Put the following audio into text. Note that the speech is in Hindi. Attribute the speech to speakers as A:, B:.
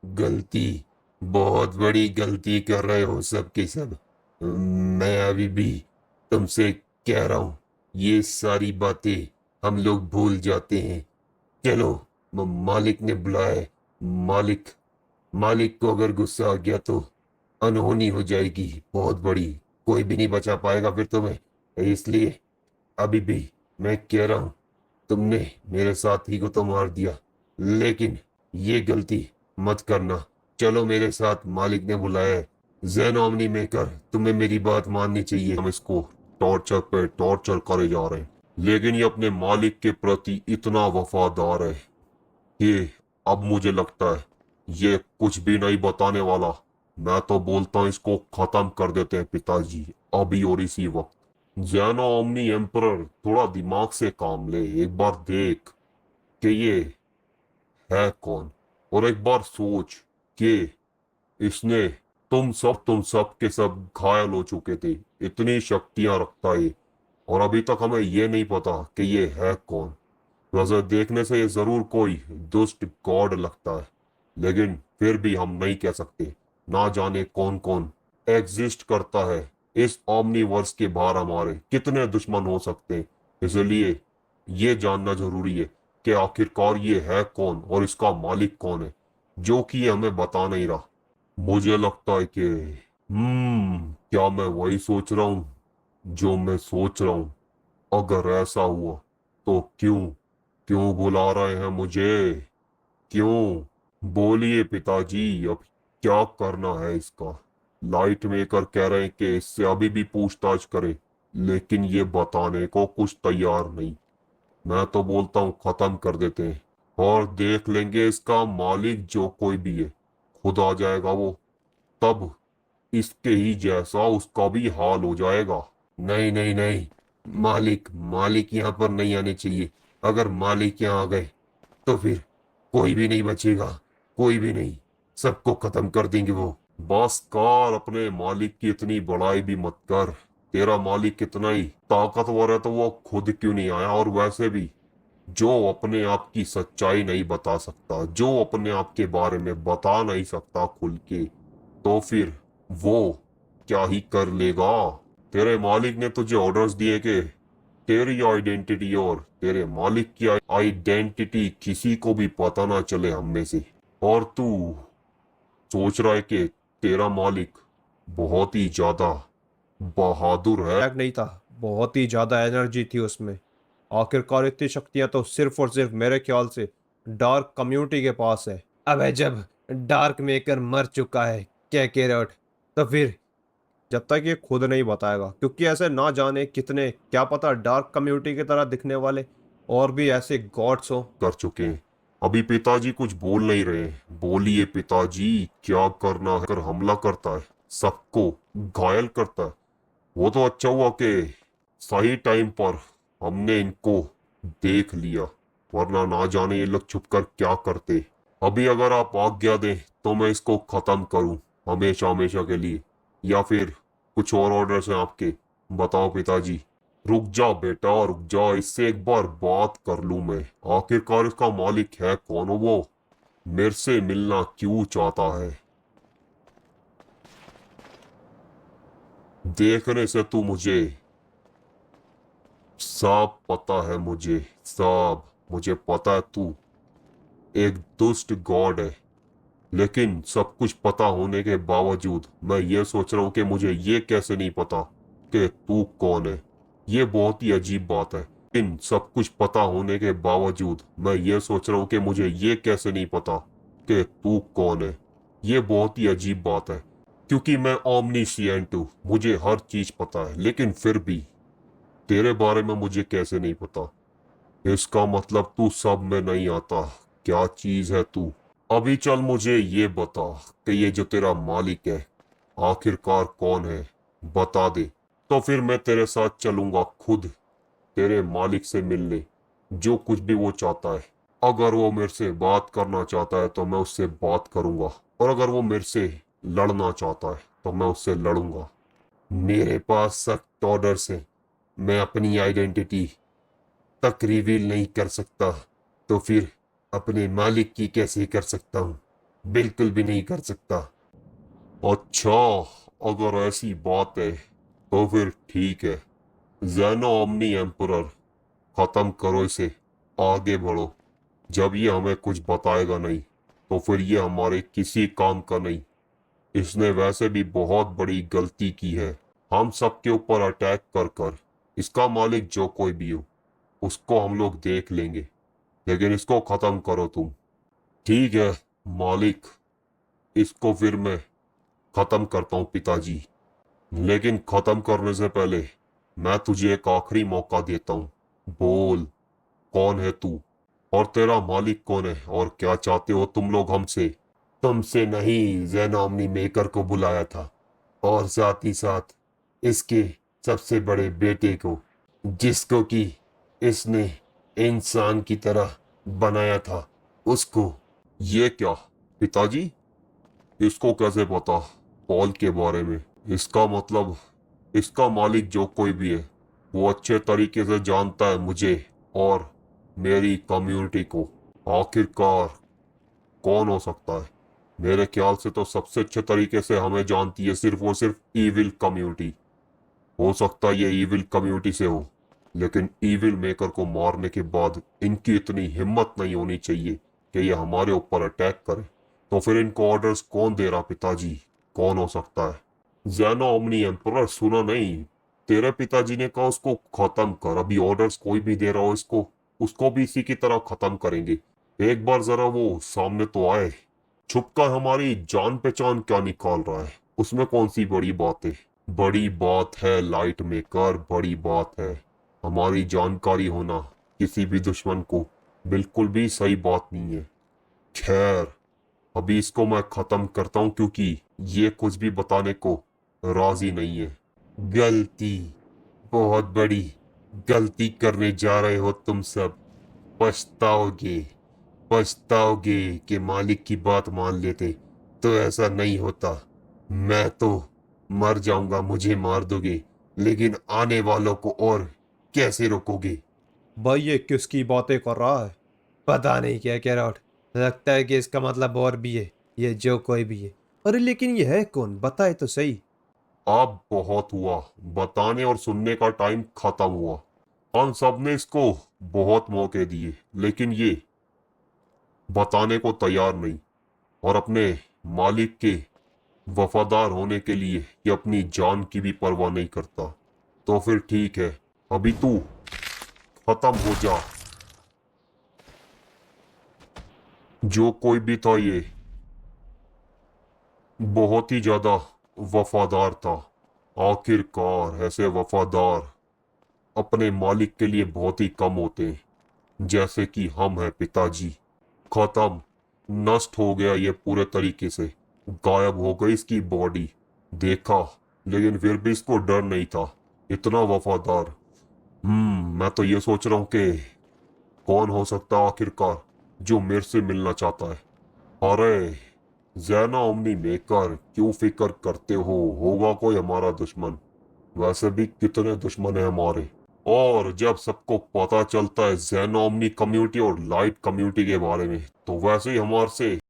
A: गलती, बहुत बड़ी गलती कर रहे हो सब के सब। मैं अभी भी तुमसे कह रहा हूँ, ये सारी बातें हम लोग भूल जाते हैं। चलो, मालिक ने बुलाया है। मालिक मालिक को अगर गुस्सा आ गया तो अनहोनी हो जाएगी बहुत बड़ी। कोई भी नहीं बचा पाएगा फिर तुम्हें। इसलिए अभी भी मैं कह रहा हूँ, तुमने मेरे साथी को तो मार दिया, लेकिन ये गलती मत करना। चलो मेरे साथ, मालिक ने बुलाया है। जेनोमनी मेकर, तुम्हें मेरी बात माननी चाहिए। हम इसको टॉर्चर पे टॉर्चर करे जा रहे हैं, लेकिन ये अपने मालिक के प्रति इतना वफादार है कि अब मुझे लगता है ये कुछ भी नहीं बताने वाला। मैं तो बोलता हूँ इसको खत्म कर देते हैं पिताजी, अभी और इसी वक्त। जैनो ओमनी एम्परर, थोड़ा दिमाग से काम ले। एक बार देख कि ये है कौन, और एक बार सोच कि इसने तुम सब के सब घायल हो चुके थे। इतनी शक्तियां रखता है और अभी तक हमें ये नहीं पता कि ये है कौन। वैसे देखने से ये जरूर कोई दुष्ट गॉड लगता है, लेकिन फिर भी हम नहीं कह सकते। ना जाने कौन कौन एग्जिस्ट करता है इस ओमनीवर्स के बाहर। हमारे कितने दुश्मन हो सकते हैं। इसलिए ये जानना जरूरी है कि आखिरकार ये है कौन और इसका मालिक कौन है, जो कि ये हमें बता नहीं रहा। मुझे लगता है कि क्या मैं वही सोच रहा हूँ जो मैं सोच रहा हूँ? अगर ऐसा हुआ तो क्यों क्यों बुला रहे हैं मुझे? क्यों? बोलिए पिताजी, अब क्या करना है इसका? लाइट मेकर कह रहे हैं कि इससे अभी भी पूछताछ करे, लेकिन ये बताने को कुछ तैयार नहीं। मैं तो बोलता हूँ खत्म कर देते हैं और देख लेंगे इसका मालिक जो कोई भी है। खुद आ जाएगा वो, तब इसके ही जैसा उसका भी हाल हो जाएगा। नहीं नहीं नहीं, मालिक मालिक यहाँ पर नहीं आने चाहिए। अगर मालिक यहाँ आ गए तो फिर कोई भी नहीं बचेगा। कोई भी नहीं, सबको खत्म कर देंगे वो। बस कार, अपने मालिक की इतनी बड़ाई भी मत कर। तेरा मालिक कितना ही ताकतवर है तो वो खुद क्यों नहीं आया? और वैसे भी जो अपने आप की सच्चाई नहीं बता सकता, जो अपने आप के बारे में बता नहीं सकता खुल के, तो फिर वो क्या ही कर लेगा? तेरे मालिक ने तुझे ऑर्डर्स दिए कि तेरी आइडेंटिटी और तेरे मालिक की आइडेंटिटी किसी को भी पता ना चले हम में से। और तू सोच रहा है कि तेरा मालिक बहुत ही ज्यादा बहादुर है।
B: टैग नहीं था, बहुत ही ज्यादा एनर्जी थी उसमें। आखिरकार इतनी शक्तियां तो सिर्फ और सिर्फ मेरे ख्याल से डार्क कम्युनिटी के पास है। अब जब डार्क मेकर मर चुका है कैकेरट, तो फिर जब तक ये खुद नहीं बताएगा, क्योंकि ऐसे ना जाने कितने, क्या पता डार्क कम्युनिटी की तरह दिखने वाले और भी ऐसे गॉड्स हो।
A: कर चुके हैं। अभी पिताजी कुछ बोल नहीं रहे हैं। बोलिए पिताजी, क्या करना है? अगर हमला करता है, सबको घायल करता है, वो तो अच्छा हुआ कि सही टाइम पर हमने इनको देख लिया, वरना ना जाने ये लोग छुपकर क्या करते। अभी अगर आप आज्ञा दें तो मैं इसको खत्म करूं, हमेशा हमेशा के लिए, या फिर कुछ और ऑर्डर्स हैं आपके? बताओ पिताजी। रुक जा बेटा, रुक जा, इससे एक बार बात कर लूं मैं। आखिरकार इसका मालिक है कौन? वो मेरे से मिलना क्यों चाहता है? देखने से तू मुझे साफ पता है, मुझे साफ, मुझे पता है तू एक दुष्ट गॉड है। लेकिन सब कुछ पता होने के बावजूद मैं ये सोच रहा हूँ कि मुझे ये कैसे नहीं पता कि तू कौन है। ये बहुत ही अजीब बात है। इन सब कुछ पता होने के बावजूद मैं ये सोच रहा हूँ कि मुझे ये कैसे नहीं पता कि तू कौन है। ये बहुत ही अजीब बात है, क्योंकि मैं ओमनीशिएंट हूँ, मुझे हर चीज पता है, लेकिन फिर भी तेरे बारे में मुझे कैसे नहीं पता? इसका मतलब तू सब में नहीं आता। क्या चीज है तू? अभी चल मुझे ये बता कि ये जो तेरा मालिक है आखिरकार कौन है? बता दे, तो फिर मैं तेरे साथ चलूंगा खुद तेरे मालिक से मिलने, जो कुछ भी वो चाहता है। अगर वो मेरे से बात करना चाहता है तो मैं उससे बात करूंगा, और अगर वो मेरे से लड़ना चाहता है तो मैं उससे लड़ूंगा। मेरे पास सख्त ऑर्डर्स हैं। मैं अपनी आइडेंटिटी तक रिवील नहीं कर सकता, तो फिर अपने मालिक की कैसे कर सकता हूँ? बिल्कुल भी नहीं कर सकता। अच्छा, अगर ऐसी बात है तो फिर ठीक है। ज़ेनो ओमनी एम्परर, खत्म करो इसे, आगे बढ़ो। जब ये हमें कुछ बताएगा नहीं तो फिर ये हमारे किसी काम का नहीं। इसने वैसे भी बहुत बड़ी गलती की है हम सबके ऊपर अटैक कर कर। इसका मालिक जो कोई भी हो उसको हम लोग देख लेंगे, लेकिन इसको खत्म करो तुम। ठीक है मालिक, इसको फिर मैं खत्म करता हूँ पिताजी। लेकिन खत्म करने से पहले मैं तुझे एक आखिरी मौका देता हूँ। बोल, कौन है तू और तेरा मालिक कौन है और क्या चाहते हो तुम लोग हमसे? तुमसे नहीं, जेनोमनी मेकर को बुलाया था, और साथ ही साथ इसके सबसे बड़े बेटे को, जिसको कि इसने इंसान की तरह बनाया था, उसको। ये क्या पिताजी, इसको कैसे पता पॉल के बारे में? इसका मतलब इसका मालिक जो कोई भी है वो अच्छे तरीके से जानता है मुझे और मेरी कम्युनिटी को। आखिरकार कौन हो सकता है? मेरे ख्याल से तो सबसे अच्छे तरीके से हमें जानती है सिर्फ और सिर्फ ईविल कम्युनिटी। हो सकता है ये ईविल कम्युनिटी से हो, लेकिन ईविल मेकर को मारने के बाद इनकी इतनी हिम्मत नहीं होनी चाहिए कि ये हमारे ऊपर अटैक करे। तो फिर इनको ऑर्डर्स कौन दे रहा पिताजी? कौन हो सकता है? ज़ेनो ओमनी एम्परर, सुना नहीं? तेरे पिताजी ने कहा उसको खत्म कर। अभी ऑर्डर्स कोई भी दे रहा हो इसको, उसको भी इसी की तरह खत्म करेंगे। एक बार जरा वो सामने तो आए। छुपकर हमारी जान पहचान क्या निकाल रहा है? उसमें कौन सी बड़ी बात है? बड़ी बात है लाइट मेकर, बड़ी बात है। हमारी जानकारी होना किसी भी दुश्मन को बिल्कुल भी सही बात नहीं है। खैर, अभी इसको मैं खत्म करता हूँ क्योंकि ये कुछ भी बताने को राजी नहीं है। गलती, बहुत बड़ी गलती करने जा रहे हो तुम सब। पछताओगे, पछताओगे कि मालिक की बात मान लेते तो ऐसा नहीं होता। मैं तो मर जाऊंगा, मुझे मार दोगे, लेकिन आने वालों को और कैसे रोकोगे?
B: भाई ये किसकी बातें कर रहा है? पता नहीं क्या कह रहा है। लगता है कि इसका मतलब और भी है, ये जो कोई भी है। अरे लेकिन ये है कौन, बताए तो सही।
A: अब बहुत हुआ, बताने और सुनने का टाइम खत्म हुआ। हम सब ने इसको बहुत मौके दिए, लेकिन ये बताने को तैयार नहीं, और अपने मालिक के वफादार होने के लिए ये अपनी जान की भी परवाह नहीं करता। तो फिर ठीक है, अभी तू खत्म हो जा। जो कोई भी था ये बहुत ही ज्यादा वफादार था। आखिरकार ऐसे वफादार अपने मालिक के लिए बहुत ही कम होते हैं, जैसे कि हम हैं पिताजी। खत्म, नष्ट हो गया ये पूरे तरीके से, गायब हो गई इसकी बॉडी। देखा, लेकिन फिर भी इसको डर नहीं था, इतना वफादार। मैं तो ये सोच रहा हूँ कि कौन हो सकता है आखिरकार जो मेरे से मिलना चाहता है। अरे ज़ैना ओमनी मेकर, क्यों फिक्र करते हो? होगा कोई हमारा दुश्मन। वैसे भी कितने दुश्मन है हमारे। और जब सबको पता चलता है ज़ैना ओमनी कम्युनिटी और लाइट कम्युनिटी के बारे में, तो वैसे ही हमारे से